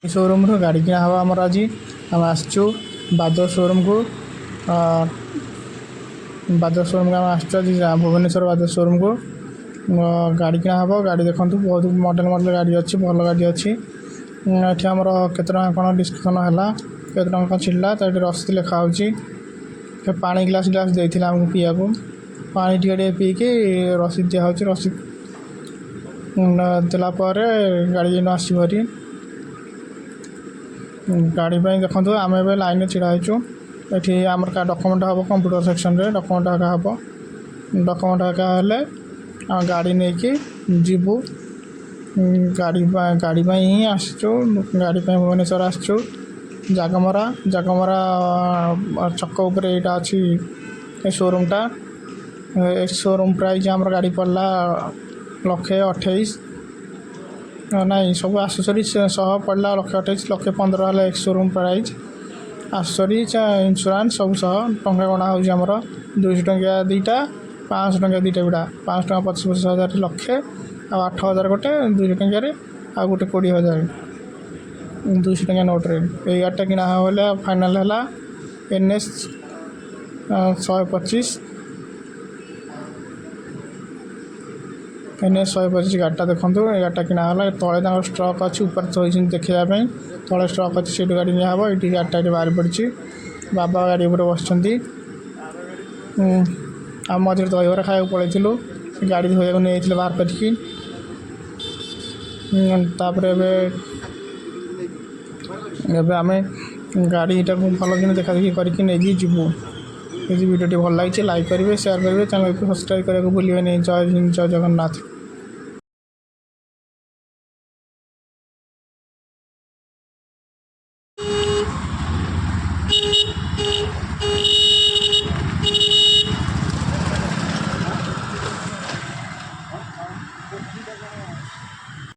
Showroom गाड़ी किना हवा आमर आज आम आसचु बाजाज शोरूम को बाजाज शोरूम आम आस भुवनेश्वर बाजाज शोरूम को गाड़ी किना हवा गाड़ी देखु बहुत मॉडल मॉडल गाड़ी अच्छी भल गाड़ी अच्छी ये आमर केत कौन डिस्कसन है केत कौन छिड़ा तो ये रसीद लिखाई पानी ग्लास ग्लास देते आमको पीया को पानी टे पीकि रसीद दिया रसीद देलापर गाड़ी आसरी गाड़ी देखो आम ए लाइन ढाईचु ये आम डॉक्यूमेंट हम कंप्यूटर सेक्शन रे डॉक्यूमेंट हका हम डॉक्यूमेंट हका हेले गाड़ी नहीं कि जीवु गाड़ी गाड़ी ही आसचु गाड़ी भुवनेश्वर आसचु जागमरा जागमरा चक उपर यहाँ अच्छी शोरूमटा शोरूम प्राइस आम गाड़ी पड़ला 1,28,000 नहीं सब आसेसरी सह पड़ा 1,28,000 1,15,000 एक शोरूम प्राइस आसेसरी इंश्योरेंस सब सह टंका गणा होमर 200 टंकिया दुईटा 500 टंकिया दुईटा बिड़ा 5 टंका 25,000 लक्षे आ 8,000 गोटे 200 टंकिया आ गोटे 20,000 200 टंकिया नोट्रे ये गाड़ीटा किना होगा फाइनाल है NS 125 NS 125 गाड़ीटा देखो ये गाड़ीटा किना है तले स्ट्रक अच्छी ऊपर थोड़ी देखापी तले स्ट्रक अच्छी सीट गाड़ी निहब ये गाड़ीटा बाहर पड़ी बाबा गाड़ी उपर बस आम मझे दहीबर खाया पलू गाड़ी धोया नहीं बाहर करके आम गाड़ी भल कि देखा देखी करके नहीं जीवु भिडियो भल लगी लाइक करेंगे शेयर करेंगे चैनल को सब्सक्राइब करने को भूलें नहीं। जय हिंद जय जगन्नाथ।